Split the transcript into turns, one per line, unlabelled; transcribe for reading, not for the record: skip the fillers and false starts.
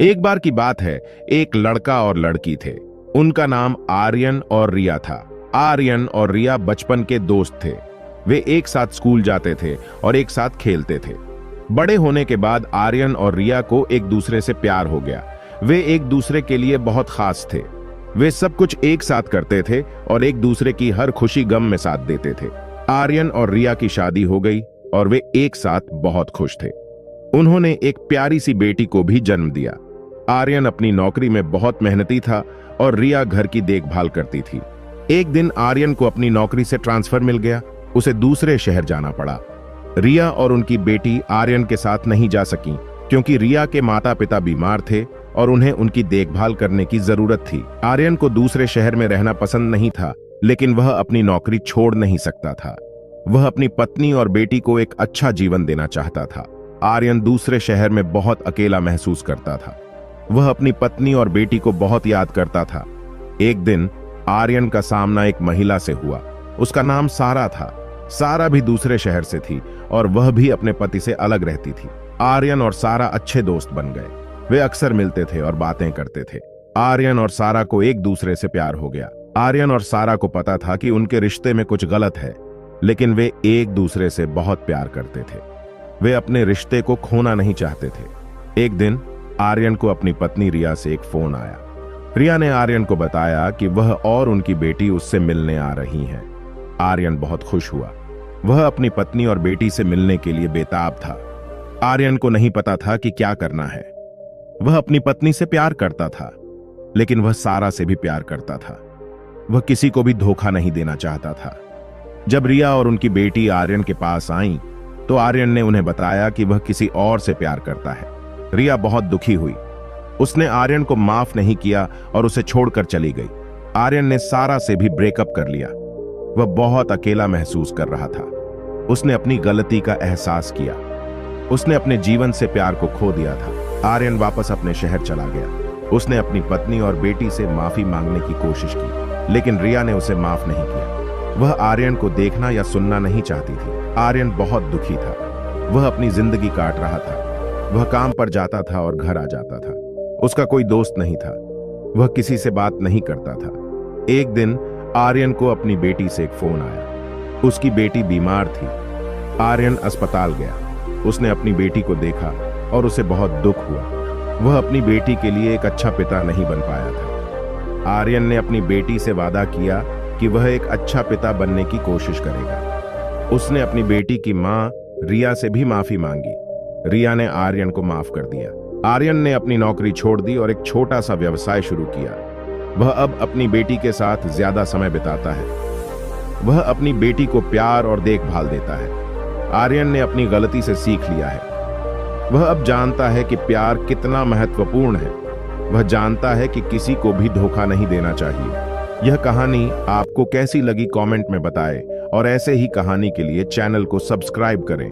एक बार की बात है, एक लड़का और लड़की थे। उनका नाम आर्यन और रिया था। आर्यन और रिया बचपन के दोस्त थे। वे एक साथ स्कूल जाते थे और एक साथ खेलते थे। बड़े होने के बाद आर्यन और रिया को एक दूसरे से प्यार हो गया। वे एक दूसरे के लिए बहुत खास थे। वे सब कुछ एक साथ करते थे और एक दूसरे की हर खुशी गम में साथ देते थे। आर्यन और रिया की शादी हो गई और वे एक साथ बहुत खुश थे। उन्होंने एक प्यारी सी बेटी को भी जन्म दिया। आर्यन अपनी नौकरी में बहुत मेहनती था और रिया घर की देखभाल करती थी। एक दिन आर्यन को अपनी नौकरी से ट्रांसफर मिल गया। उसे दूसरे शहर जाना पड़ा। रिया और उनकी बेटी आर्यन के साथ नहीं जा सकी क्योंकि रिया के माता पिता बीमार थे और उन्हें उनकी देखभाल करने की जरूरत थी। आर्यन को दूसरे शहर में रहना पसंद नहीं था, लेकिन वह अपनी नौकरी छोड़ नहीं सकता था। वह अपनी पत्नी और बेटी को एक अच्छा जीवन देना चाहता था। आर्यन दूसरे शहर में बहुत अकेला महसूस करता था। वह अपनी पत्नी और बेटी को बहुत याद करता था। एक दिन आर्यन का सामना एक महिला से हुआ। उसका नाम सारा था। सारा भी दूसरे शहर से थी और वह भी अपने पति से अलग रहती थी। आर्यन और सारा अच्छे दोस्त बन गए। वे अक्सर मिलते थे और बातें करते थे। आर्यन और सारा को एक दूसरे से प्यार हो गया। आर्यन और सारा को पता था कि उनके रिश्ते में कुछ गलत है, लेकिन वे एक दूसरे से बहुत प्यार करते थे। वे अपने रिश्ते को खोना नहीं चाहते थे। एक दिन आर्यन को अपनी पत्नी रिया से एक फोन आया। रिया ने आर्यन को बताया कि वह और उनकी बेटी उससे मिलने आ रही हैं। आर्यन बहुत खुश हुआ। वह अपनी पत्नी और बेटी से मिलने के लिए बेताब था। आर्यन को नहीं पता था कि क्या करना है। वह अपनी पत्नी से प्यार करता था, लेकिन वह सारा से भी प्यार करता था। वह किसी को भी धोखा नहीं देना चाहता था। जब रिया और उनकी बेटी आर्यन के पास आईं, तो आर्यन ने उन्हें बताया कि वह किसी और से प्यार करता है। रिया बहुत दुखी हुई। उसने आर्यन को माफ नहीं किया और उसे छोड़कर चली गई। आर्यन ने सारा से भी ब्रेकअप कर लिया। वह बहुत अकेला महसूस कर रहा था। उसने अपनी गलती का एहसास किया। उसने अपने जीवन से प्यार को खो दिया था। आर्यन वापस अपने शहर चला गया। उसने अपनी पत्नी और बेटी से माफी मांगने की कोशिश की, लेकिन रिया ने उसे माफ नहीं किया। वह आर्यन को देखना या सुनना नहीं चाहती थी। आर्यन बहुत दुखी था। वह अपनी जिंदगी काट रहा था। वह काम पर जाता था और घर आ जाता था। उसका कोई दोस्त नहीं था। वह किसी से बात नहीं करता था। एक दिन आर्यन को अपनी बेटी से एक फोन आया। उसकी बेटी बीमार थी। आर्यन अस्पताल गया। उसने अपनी बेटी को देखा और उसे बहुत दुख हुआ। वह अपनी बेटी के लिए एक अच्छा पिता नहीं बन पाया था। आर्यन ने अपनी बेटी से वादा किया कि वह एक अच्छा पिता बनने की कोशिश करेगा। उसने अपनी बेटी की मां रिया से भी माफी मांगी। रिया ने आर्यन को माफ कर दिया। आर्यन ने अपनी नौकरी छोड़ दी और एक छोटा सा व्यवसाय शुरू किया। वह अब अपनी बेटी के साथ ज्यादा समय बिताता है। वह अपनी बेटी को प्यार और देखभाल देता है। आर्यन ने अपनी गलती से सीख लिया है। वह अब जानता है कि प्यार कितना महत्वपूर्ण है। वह जानता है कि किसी को भी धोखा नहीं देना चाहिए। यह कहानी आपको कैसी लगी कमेंट में बताएं और ऐसे ही कहानी के लिए चैनल को सब्सक्राइब करें।